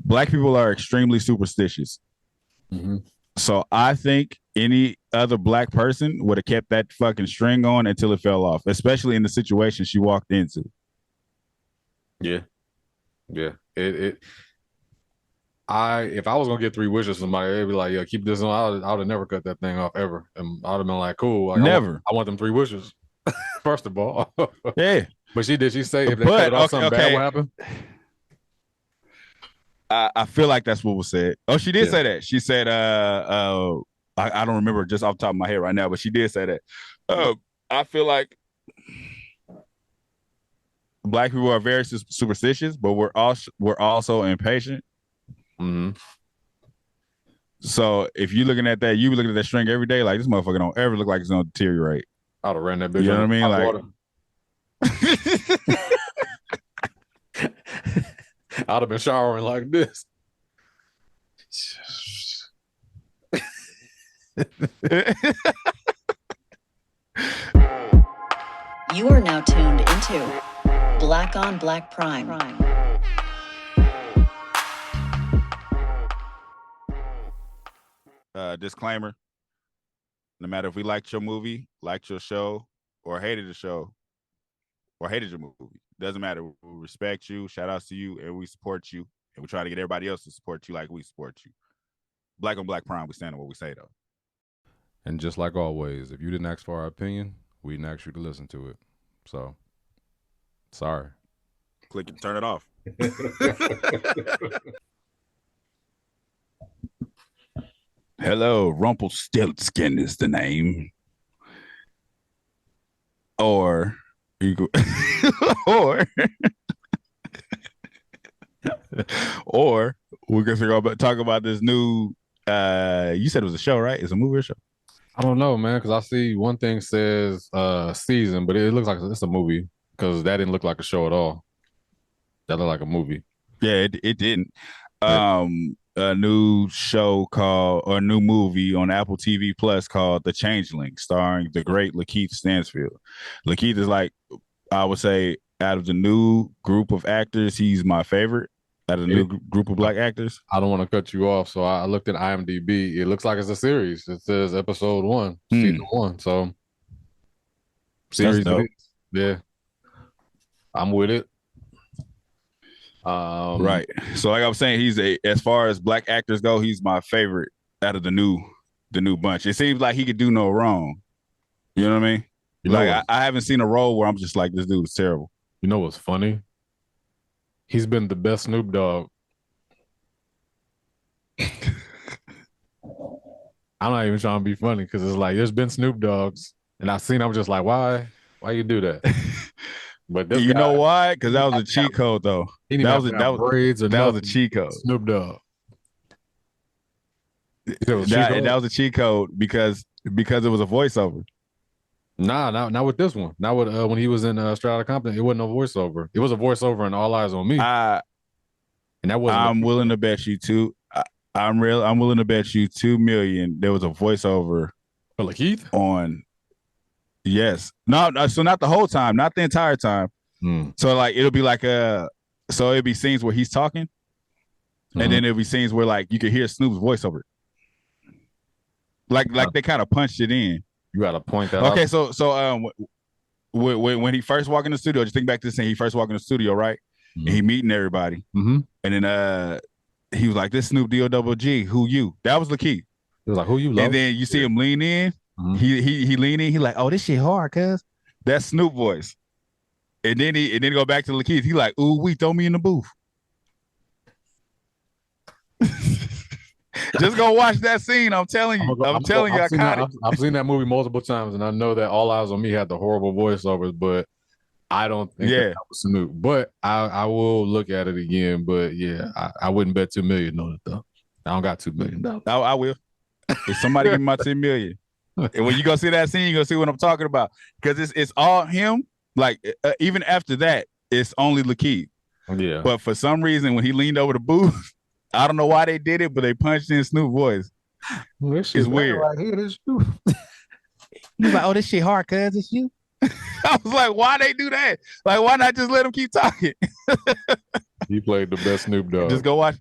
Black people are extremely superstitious. Mm-hmm. So I think any other black person would have kept that fucking string on until it fell off, especially in the situation she walked into. Yeah. Yeah. If I was gonna get 3 wishes from somebody, they'd be like, "Yeah, keep this on." I would have never cut that thing off ever, and I'd have been like, "Cool, like Never. I want them 3 wishes." First of all, Yeah. but she did. She say if they cut But it off, something bad will happen. I feel like that's what was said. Oh, she did Yeah. say that. She said, I don't remember just off the top of my head right now, but she did say that. I feel like black people are very superstitious, but we're also impatient. Mm-hmm. So if you're looking at that, you be looking at that string every day, like this motherfucker don't ever look like it's gonna deteriorate. I'd have ran that bitch. You know what I mean? Like I'd have been showering like this. You are now tuned into Black on Black Prime. Disclaimer: no matter if we liked your movie, liked your show, or hated the show, or hated your movie, doesn't matter. We respect you, shout outs to you, and we support you, and we try to get everybody else to support you like we support you. Black on Black Prime, we stand on what we say, though. And just like always, if you didn't ask for our opinion, we didn't ask you to listen to it. So, sorry. Click and turn it off. Hello, Rumpelstiltskin is the name. Or you go, or we're gonna talk about this new. You said it was a show, right? It's a movie or show? I don't know, man, because I see one thing says season, but it looks like it's a movie because that didn't look like a show at all. That looked like a movie. Yeah, it didn't. A new show or a new movie on Apple TV Plus called The Changeling, starring the great Lakeith Stanfield. Lakeith is like, I would say, out of the new group of actors, he's my favorite. Out of the new group of black actors. I don't want to cut you off, so I looked at IMDb. It looks like it's a series. It says episode 1, season 1. So series, yeah, I'm with it. Right. So like I was saying, as far as black actors go, he's my favorite out of the new bunch. It seems like he could do no wrong. You know what I mean? I haven't seen a role where I'm just like, this dude is terrible. You know what's funny? He's been the best Snoop Dogg. I'm not even trying to be funny because it's like there's been Snoop Dogg's, and I'm just like, why you do that? But you know why? Because that was a cheat code, though. That was a cheat code. Snoop Dogg. That was a cheat code because it was a voiceover. Nah, not with this one. Not with when he was in Straight Outta Compton. It wasn't no voiceover. It was a voiceover in All Eyes on Me. And that wasn't. I'm willing to bet you I'm willing to bet you $2 million. There was a voiceover for Lakeith on. Yes. No. So not the whole time, not the entire time. So like it'll be like so it'll be scenes where he's talking, and then it'll be scenes where like you can hear Snoop's voiceover. Like they kind of punched it in. You got to point that out. Okay, so when he first walked in the studio, just think back to the scene. He first walked in the studio, right? And he meeting everybody. And then he was like, "This Snoop D-O-double-G, who you?" That was the key. He was like, "Who you love?" And then you see him lean in. He lean in. He like, "Oh, this shit hard, cuz." That's Snoop voice. And then he go back to Lakeith. He like, "Ooh, we throw me in the booth." Just go watch that scene. I'm telling you. I'm telling you, I've seen that movie multiple times, and I know that All Eyes on Me had the horrible voiceovers, but I don't think that was Snoop. But I will look at it again. But yeah, I wouldn't bet $2 million on it though. I don't got $2 million. I will. If somebody give me my $10 million, and when you go see that scene, you gonna see what I'm talking about because it's all him. Like even after that, it's only Lakeith. Yeah. But for some reason, when he leaned over the booth. I don't know why they did it, but they punched in Snoop voice. Well, it's weird. Right here, this you. He's like, "Oh, this shit hard, cuz it's you." I was like, "Why they do that? Like, why not just let him keep talking?" He played the best Snoop Dogg. Just go watch.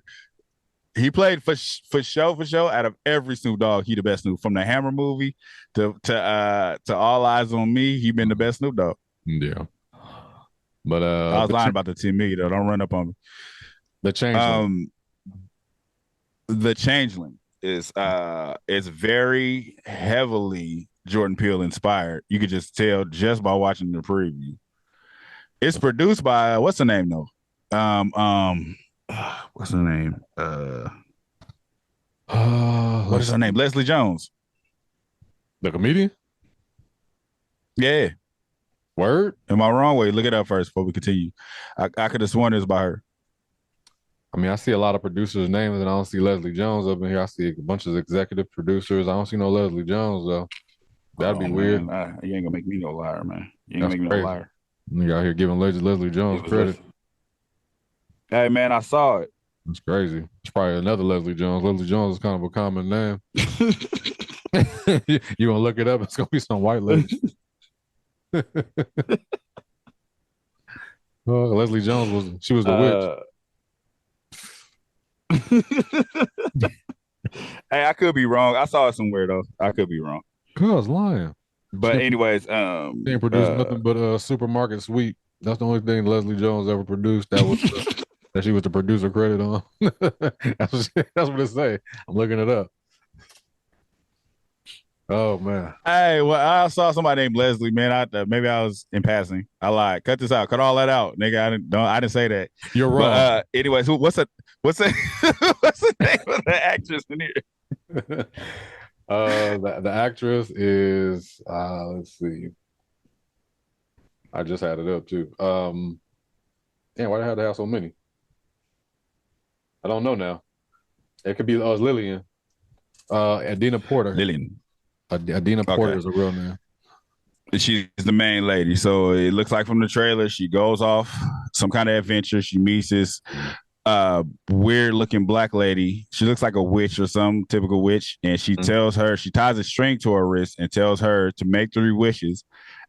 He played for show. Out of every Snoop Dogg, he the best Snoop. From the Hammer movie to All Eyes on Me, he been the best Snoop Dogg. Yeah. But I was lying about the Team Me though. Don't run up on me. The Changeling. The Changeling is very heavily Jordan Peele inspired. You could just tell just by watching the preview. It's produced by what's her name though? What's her name? What is her name? Leslie Jones. The comedian? Yeah. Word? Am I wrong? Wait, look it up first before we continue. I could have sworn it was by her. I mean, I see a lot of producers' names, and I don't see Leslie Jones up in here. I see a bunch of executive producers. I don't see no Leslie Jones, though. That'd be weird. You ain't gonna make me no liar, man. You ain't gonna make me no liar. You out here giving Leslie Jones credit. Hey, man, I saw it. It's crazy. It's probably another Leslie Jones. Leslie Jones is kind of a common name. You gonna look it up? It's gonna be some white lady. Leslie Jones was the witch. Hey, I could be wrong. I saw it somewhere though. I could be wrong. Cuz lying. But anyways, they ain't produced nothing but Supermarket Sweep. That's the only thing Leslie Jones ever produced. That was that she was the producer credit on. That's what it say. I'm looking it up. Oh man. Hey, well, I saw somebody named Leslie, man. Maybe I was in passing. I lied. Cut this out. Cut all that out, nigga. I didn't say that. You're wrong. But, anyways, what's the what's the name of the actress in here? The actress is let's see. I just had it up too. Damn, why the hell they have so many? I don't know now. It could be Lillian. Adina Porter. Lillian. Adina Porter is a real name. She's the main lady. So it looks like from the trailer, she goes off some kind of adventure. She meets this weird looking black lady. She looks like a witch or some typical witch. And she tells her, she ties a string to her wrist and tells her to make 3 wishes.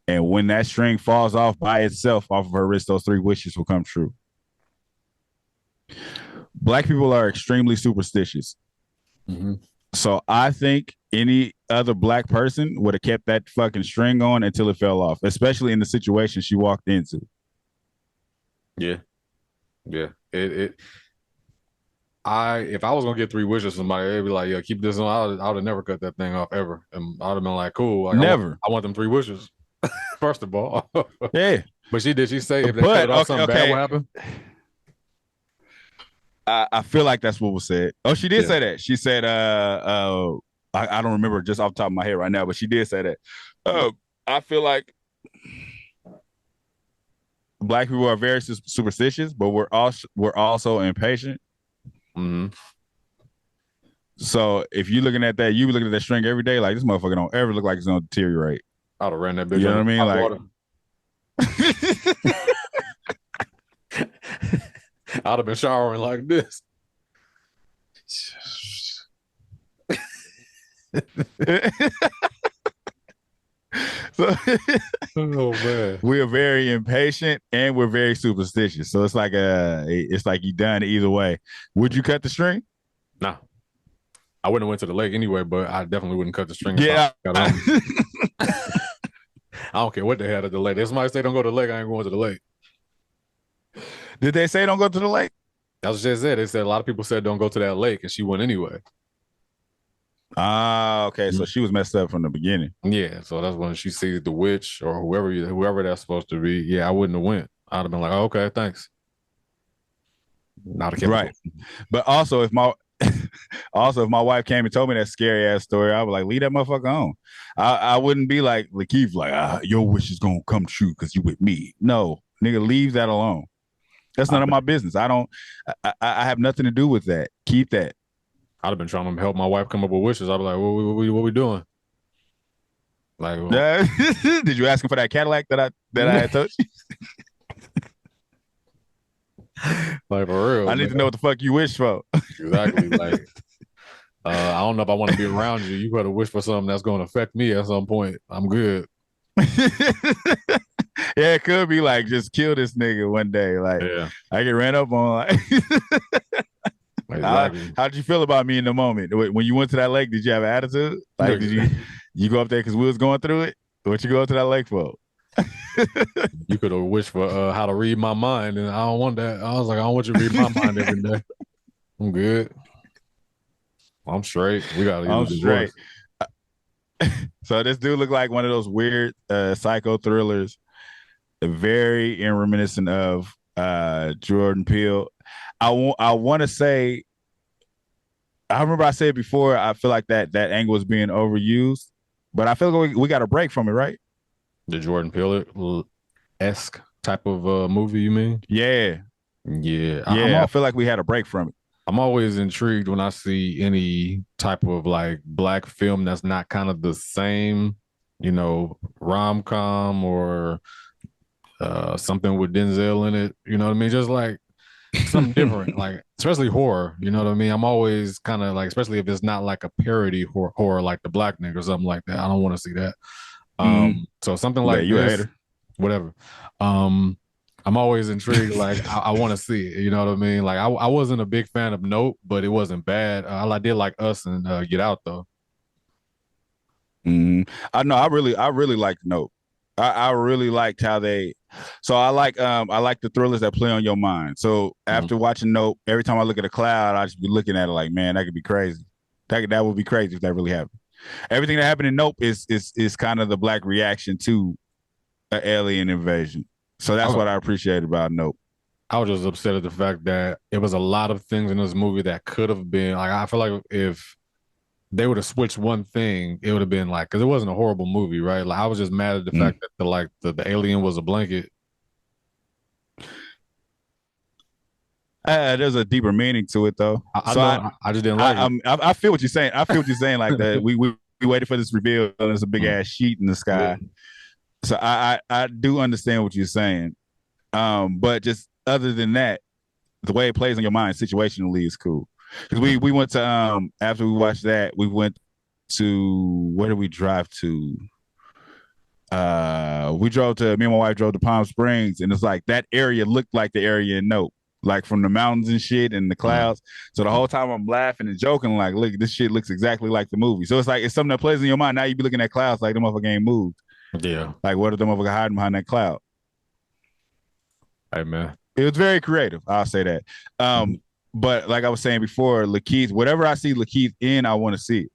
And when that string falls off by itself off of her wrist, those 3 wishes will come true. Black people are extremely superstitious. Mm-hmm. So I think any other black person would have kept that fucking string on until it fell off, especially in the situation she walked into. Yeah. Yeah. If I was gonna get 3 wishes from somebody, they'd be like, "Yeah, keep this on." I would have never cut that thing off ever, and I'd have been like, "Cool, like, never." I want them 3 wishes. First of all, yeah. But she say if they cut off something bad, what happened? I feel like that's what was said. Oh, she did say that. She said, I don't remember just off the top of my head right now, but she did say that. I feel like black people are very superstitious, but we're also impatient. Mm-hmm. So if you're looking at that, you be looking at that string every day, like this motherfucker don't ever look like it's gonna deteriorate. I'd have ran that bitch. You know what I mean? Like I'd have been showering like this. So, oh man, we are very impatient and we're very superstitious. So it's like you done either way. Would you cut the string? Nah, I wouldn't have went to the lake anyway, but I definitely wouldn't cut the string. Yeah, I don't care what they had at the lake. If somebody say don't go to the lake, I ain't going to the lake. Did they say don't go to the lake? That's what she said. They said a lot of people said don't go to that lake, and she went anyway. Ah, okay. So she was messed up from the beginning. Yeah, so that's when she sees the witch or whoever that's supposed to be. Yeah, I wouldn't have went. I'd have been like, oh, okay, thanks. Not a kid. Right. But also, if my wife came and told me that scary ass story, I would like leave that motherfucker on. I wouldn't be like Lakeith, like your wish is gonna come true because you with me. No, nigga, leave that alone. That's none of my business. I have nothing to do with that. Keep that. I'd have been trying to help my wife come up with wishes. I'd be like, what we doing? Like, well, did you ask him for that Cadillac that I had touched? Like, for real. I need to know what the fuck you wish for. Exactly. Like, I don't know if I want to be around you. You better wish for something that's going to affect me at some point. I'm good. Yeah, it could be like just kill this nigga one day. Like, I get ran up on. Like, Exactly. How did you feel about me in the moment when you went to that lake? Did you have an attitude? Like, did you go up there because we was going through it? What you go up to that lake for? You could have wished for how to read my mind, and I don't want that. I was like, I don't want you to read my mind every day. I'm good. I'm straight. We gotta get I'm a divorce. straight. So this dude looked like one of those weird psycho thrillers, very reminiscent of Jordan Peele. I want to say, I remember I said before, I feel like that angle is being overused, but I feel like we got a break from it, right? The Jordan Peele-esque type of movie, you mean? Yeah. Yeah. I feel like we had a break from it. I'm always intrigued when I see any type of like black film that's not kind of the same, rom-com or something with Denzel in it. You know what I mean? Just like something different, like especially horror. You know what I mean? I'm always kind of like, especially if it's not like a parody horror like The Black Nigga or something like that. I don't want to see that. So something like you this, a hater. Whatever. I'm always intrigued. Like I want to see it. You know what I mean? Like I wasn't a big fan of Nope, but it wasn't bad. I did like Us and Get Out though. I know. I really liked Nope. I really liked how they. So I like the thrillers that play on your mind. So after watching Nope, every time I look at a cloud, I just be looking at it like, man, that could be crazy. That would be crazy if that really happened. Everything that happened in Nope is kind of the black reaction to an alien invasion. So that's what I appreciated about Nope. I was just upset at the fact that it was a lot of things in this movie that could have been like, I feel like if they would have switched one thing, it would have been like, because it wasn't a horrible movie, right? Like I was just mad at the fact that the alien was a blanket. There's a deeper meaning to it though. I just didn't like it. I feel what you're saying. I feel what you're saying. Like that, we waited for this reveal, and there's a big ass sheet in the sky. Yeah. So I do understand what you're saying. But just other than that, the way it plays on your mind situationally is cool. Because we went to after we watched that, we went to, where did we drive to? Me and my wife drove to Palm Springs, and it's like that area looked like the area in Nope, like from the mountains and shit and the clouds. So the whole time I'm laughing and joking, like, look, this shit looks exactly like the movie. So it's like it's something that plays in your mind. Now you be looking at clouds like the motherfucker ain't moved. Yeah. Like, what are the motherfucker hiding behind that cloud? Hey man. It was very creative. I'll say that. But like I was saying before, Lakeith, whatever I see Lakeith in, I want to see it.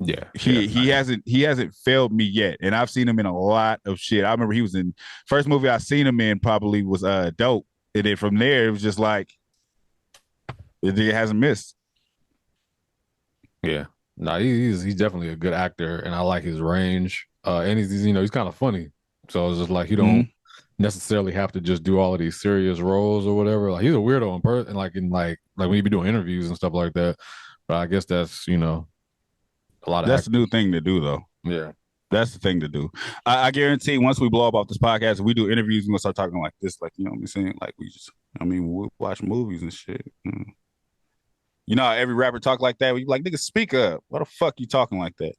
Yeah. He hasn't failed me yet. And I've seen him in a lot of shit. I remember he was in first movie I seen him in probably was Dope. And then from there it was just like it hasn't missed. Yeah. No, he's definitely a good actor and I like his range. And he's kind of funny. So it's just like you don't necessarily have to just do all of these serious roles or whatever. Like he's a weirdo in person, like when you be doing interviews and stuff like that. But I guess that's a lot of. That's the new thing to do, though. Yeah, that's the thing to do. I guarantee once we blow up off this podcast, we do interviews, we're gonna start talking like this, like what I'm saying, like we watch movies and shit. You know how every rapper talk like that? You like, nigga, speak up. What the fuck you talking like that?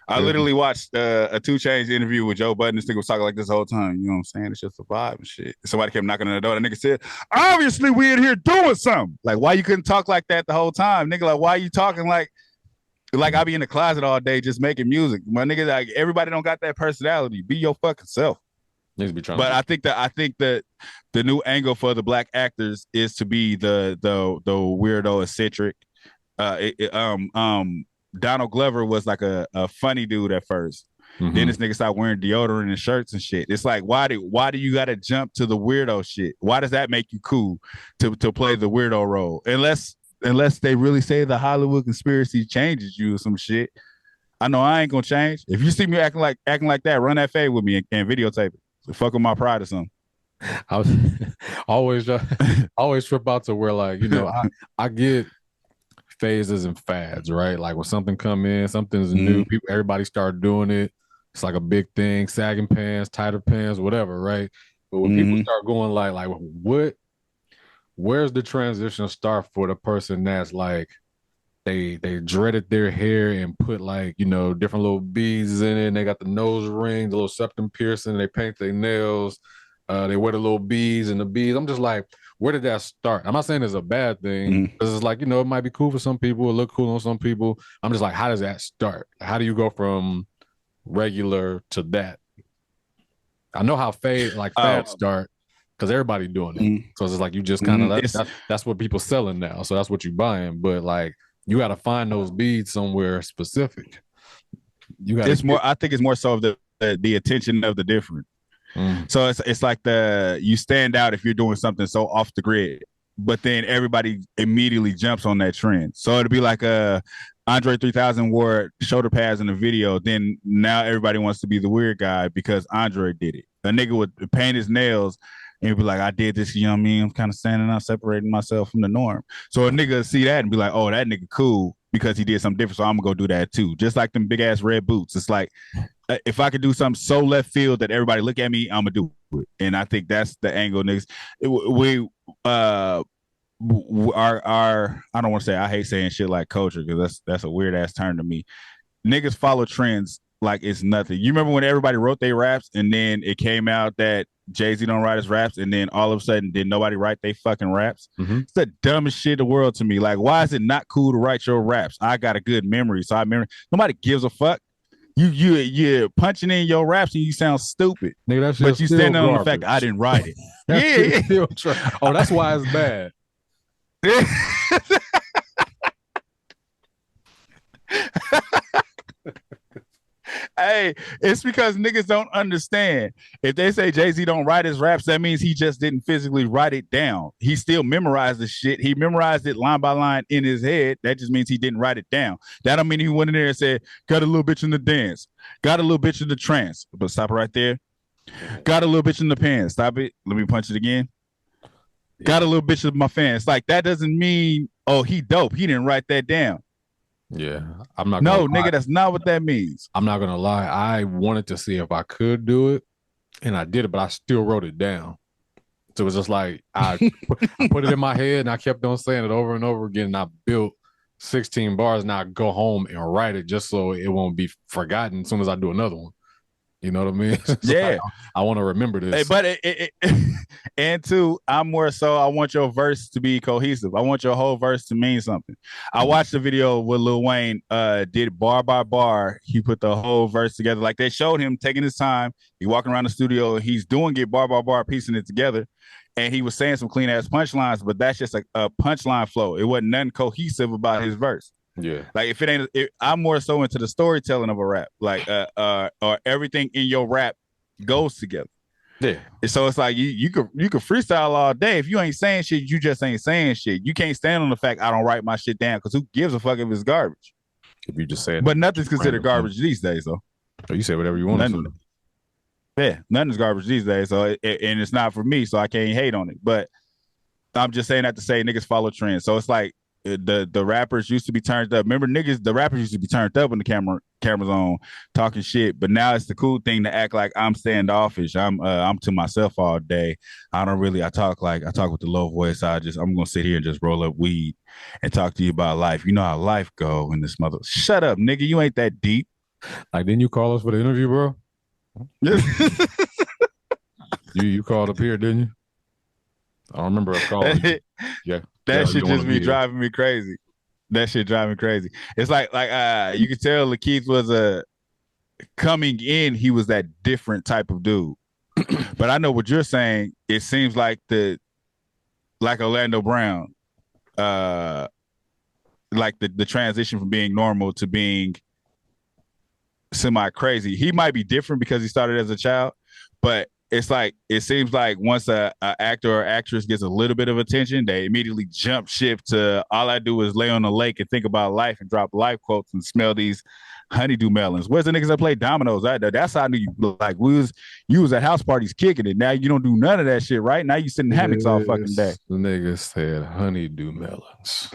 I literally watched a 2 Chainz interview with Joe Budden. This nigga was talking like this the whole time. You know what I'm saying? It's just a vibe and shit. Somebody kept knocking on the door. The nigga said, obviously we in here doing something. Like, why you couldn't talk like that the whole time? Nigga, like, why you talking like I be in the closet all day just making music? My nigga, like, everybody don't got that personality. Be your fucking self. But I think that the new angle for the black actors is to be the weirdo eccentric. Donald Glover was like a funny dude at first. Then this nigga started wearing deodorant and shirts and shit. It's like, why do you gotta jump to the weirdo shit? Why does that make you cool to play the weirdo role? Unless they really say the Hollywood conspiracy changes you or some shit. I know I ain't gonna change. If you see me acting like that, run that fade with me and videotape it. Fuck with my pride or something. I was always trip out to where, like, I get phases and fads, right? Like when something come in, something's new, everybody start doing it. It's like a big thing, sagging pants, tighter pants, whatever, right? But when people start going like where's the transition start for the person that's like they dreaded their hair and put like, different little beads in it, and they got the nose ring, the little septum piercing, they paint their nails, they wear the little beads and the beads. I'm just like, where did that start? I'm not saying it's a bad thing because it's like, you know, it might be cool for some people, it look cool on some people. I'm just like, how does that start? How do you go from regular to that? I know how fads start because everybody doing it. So it's like you just kind of that's what people selling now. So that's what you buying. But like you got to find those beads somewhere specific. You got. It's more. I think it's more so the attention of the different. So it's like you stand out if you're doing something so off the grid, but then everybody immediately jumps on that trend. So it'd be like Andre 3000 wore shoulder pads in the video. Then now everybody wants to be the weird guy because Andre did it. A nigga would paint his nails and be like, I did this, you know what I mean? I'm kind of standing out, separating myself from the norm. So a nigga see that and be like, oh, that nigga cool because he did something different. So I'm gonna go do that too. Just like them big ass red boots. It's like, if I could do something so left field that everybody look at me, I'm gonna do it. And I think that's the angle, niggas. Our I don't want to say, I hate saying shit like culture because that's a weird ass term to me. Niggas follow trends like it's nothing. You remember when everybody wrote their raps and then it came out that Jay-Z don't write his raps and then all of a sudden did nobody write they fucking raps? It's the dumbest shit in the world to me. Like, why is it not cool to write your raps? I got a good memory, so I remember. Nobody gives a fuck. You're punching in your raps and you sound stupid. Nigga, but you stand on the fact that I didn't write it. Yeah. Oh, that's why it's bad. Hey, it's because niggas don't understand. If they say Jay-Z don't write his raps, that means he just didn't physically write it down. He still memorized the shit. He memorized it line by line in his head. That just means he didn't write it down. That don't mean he went in there and said, got a little bitch in the dance, got a little bitch in the trance. But stop it right there. Got a little bitch in the pants. Stop it. Let me punch it again. Got a little bitch in my fans. Like, that doesn't mean, oh, he dope. He didn't write that down. Yeah, I'm not. No, nigga, that's not what that means. I'm not gonna lie. I wanted to see if I could do it, and I did it, but I still wrote it down. So it was just like I put it in my head, and I kept on saying it over and over again. And I built 16 bars, and I go home and write it just so it won't be forgotten as soon as I do another one. You know what I mean? Yeah, like, I want to remember this. Hey, but and two, I'm more so I want your verse to be cohesive. I want your whole verse to mean something. I watched the video with Lil Wayne did bar by bar. He put the whole verse together. Like, they showed him taking his time. He walking around the studio. He's doing it bar by bar, piecing it together. And he was saying some clean ass punchlines, but that's just a punchline flow. It wasn't nothing cohesive about his verse. Yeah, like if it ain't, I'm more so into the storytelling of a rap, like or everything in your rap goes together. Yeah, and so it's like you could freestyle all day. If you ain't saying shit, you just ain't saying shit. You can't stand on the fact I don't write my shit down because who gives a fuck if it's garbage? If you just say it, but nothing's considered garbage these days, though. Oh, you say whatever you want to. Yeah, nothing's garbage these days. So and it's not for me, so I can't hate on it. But I'm just saying that to say niggas follow trends. So it's like. The rappers used to be turned up. Remember, the rappers used to be turned up when the cameras on, talking shit. But now it's the cool thing to act like I'm standoffish. I'm to myself all day. I talk with the low voice. I'm gonna sit here and just roll up weed and talk to you about life. You know how life go in this mother. Shut up, nigga. You ain't that deep. Like, didn't you call us for the interview, bro? you called up here, didn't you? I don't remember us calling you. Yeah. That shit just be driving me crazy. That shit driving me crazy. It's like you could tell Lakeith was coming in, he was that different type of dude. But I know what you're saying. It seems like Orlando Brown, like the transition from being normal to being semi crazy. He might be different because he started as a child, but it's like it seems like once a actor or actress gets a little bit of attention, they immediately jump ship to all I do is lay on the lake and think about life and drop life quotes and smell these honeydew melons. Where's the niggas that play dominoes? That's how I knew you. Like you was at house parties kicking it. Now you don't do none of that shit, right? Now you sitting in hammocks all fucking day. The niggas said honeydew melons.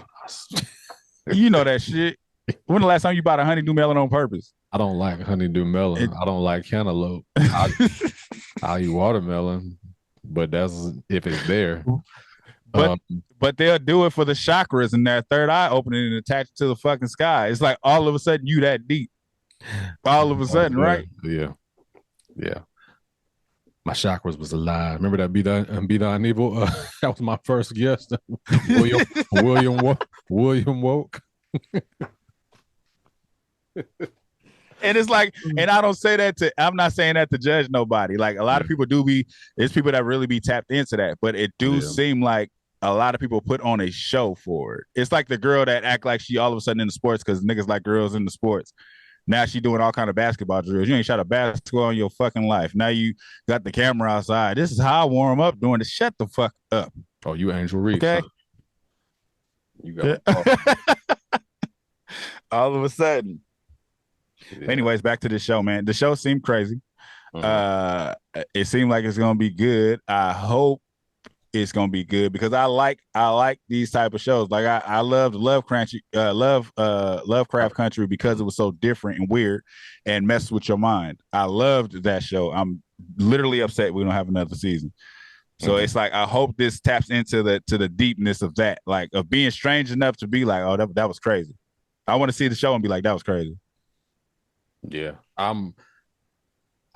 You know that shit. When the last time you bought a honeydew melon on purpose? I don't like honeydew melon. I don't like cantaloupe. I'll eat watermelon, but that's if it's there. But they'll do it for the chakras and that third eye opening and attached to the fucking sky. It's like all of a sudden you that deep. All of a sudden, right? Yeah. My chakras was alive. Remember that Be Thine Evil? That was my first guest. William Woke. And it's like, and I don't say that I'm not saying that to judge nobody. Like a lot of people it's people that really be tapped into that, but it seem like a lot of people put on a show for it. It's like the girl that act like she all of a sudden in the sports because niggas like girls in the sports. Now she doing all kind of basketball drills. You ain't shot a basketball in your fucking life. Now you got the camera outside. This is how I warm up doing this. Shut the fuck up. Oh, you Angel Reese. Okay. Huh? You got all of a sudden. Yeah. Anyways, back to the show, man. The show seemed crazy. It seemed like it's gonna be good. I hope it's gonna be good because I like these type of shows. Like I loved Lovecraft Country because it was so different and weird and messed with your mind. I loved that show. I'm literally upset we don't have another season. So it's like I hope this taps into the deepness of that, like of being strange enough to be like, oh, that was crazy. I want to see the show and be like, that was crazy. Yeah, I'm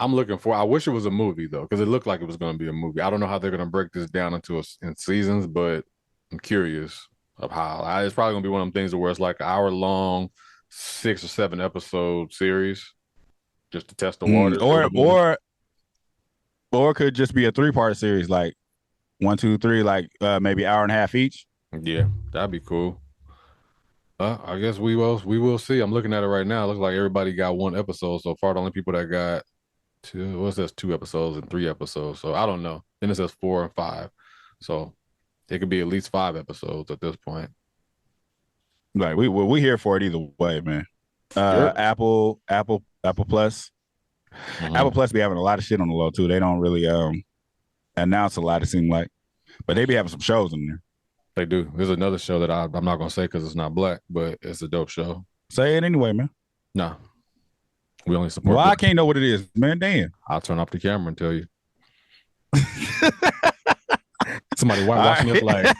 looking for. I wish it was a movie though, because it looked like it was going to be a movie. I don't know how they're going to break this down into in seasons, but I'm curious of how. It's probably going to be one of them things where it's like an hour-long, 6 or 7 episode series, just to test the waters. Or it could just be a 3-part series, like 1, 2, 3, like maybe hour and a half each. Yeah, that'd be cool. I guess we will see. I'm looking at it right now. It looks like everybody got 1 episode so far. The only people that got 2 episodes and 3 episodes. So I don't know. Then it says 4 and 5. So it could be at least 5 episodes at this point. Right. We here for it either way, man. Sure. Apple Plus. Mm-hmm. Apple Plus be having a lot of shit on the low too. They don't really announce a lot, it seems like. But they be having some shows in there. They do. There's another show that I'm not gonna say because it's not black, but it's a dope show. Say it anyway, man. Nah, we only support. Well, I can't know what it is, man. Damn. I'll turn off the camera and tell you. Somebody watching this like,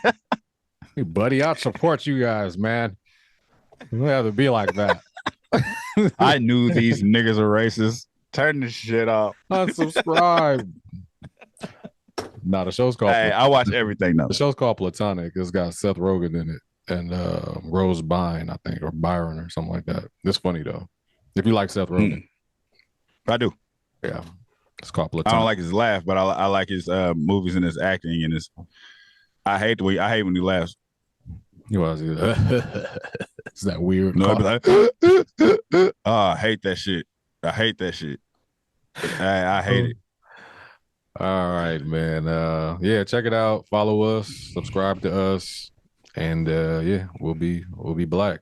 hey, buddy, I'll support you guys, man. You don't have to be like that. I knew these niggas are racist. Turn this shit off. Unsubscribe. Nah, the show's called. Hey, I watch everything though. The show's called Platonic. It's got Seth Rogen in it and Rose Byrne, I think, or Byron or something like that. It's funny though. If you like Seth Rogen, I do. Yeah, it's called Platonic. I don't like his laugh, but I like his movies and his acting and his. I hate when he laughs. He was. It's that weird. No, I'd be like, I hate that shit. I hate that shit. I hate it. All right, man. Yeah, check it out. Follow us, subscribe to us, and yeah, we'll be black.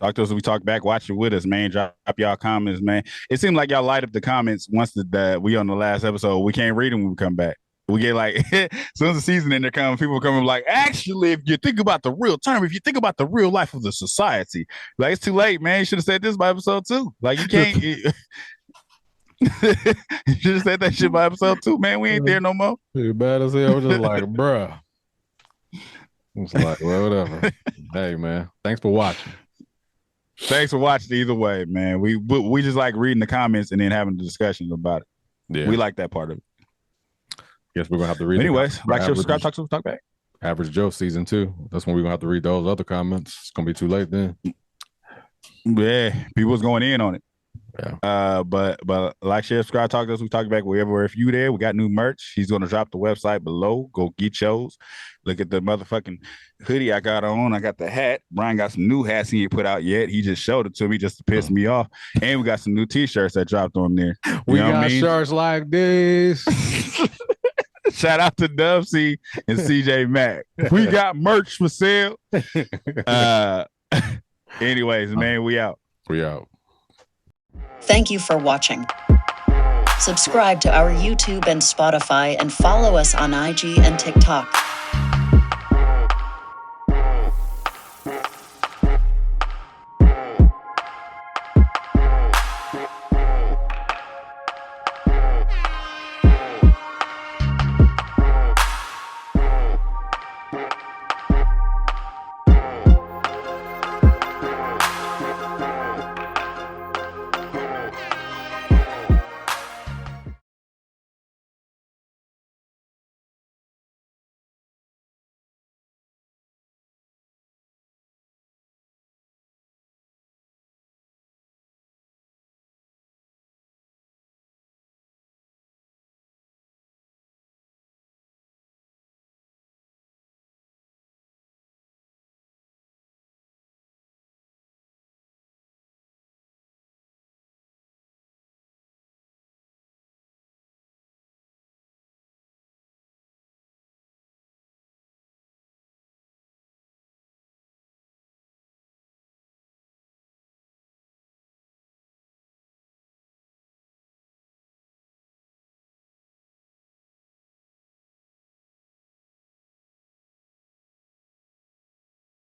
Talk to us when we talk back. Watch it with us, man. Drop y'all comments, man. It seemed like y'all light up the comments once we on the last episode. We can't read them when we come back. We get like, as soon as the season in there comes, people coming like, actually, if you think about the real term, if you think about the real life of the society, like it's too late, man. You should have said this by episode 2. Like you can't. You should have said that shit by episode 2, man. We ain't there no more. You bad as hell. I was just like, bruh. It's like, well, whatever. Hey, man. Thanks for watching. Thanks for watching either way, man. We just like reading the comments and then having the discussions about it. Yeah. We like that part of it. Guess we're gonna have to read. Anyways, like, share, subscribe, talk back. Average Joe season 2. That's when we're gonna have to read those other comments. It's gonna be too late then. Yeah, people's going in on it. Yeah. But like, share, subscribe, talk to us. We talk back wherever. If you there, we got new merch. He's gonna drop the website below. Go get yours. Look at the motherfucking hoodie I got on. I got the hat. Brian got some new hats he ain't put out yet. He just showed it to me just to piss me off. And we got some new t-shirts that dropped on there. We got shirts like this. Shout out to Dub C and CJ Mack. We got merch for sale. Anyways, man, we out. We out. Thank you for watching. Subscribe to our YouTube and Spotify and follow us on IG and TikTok.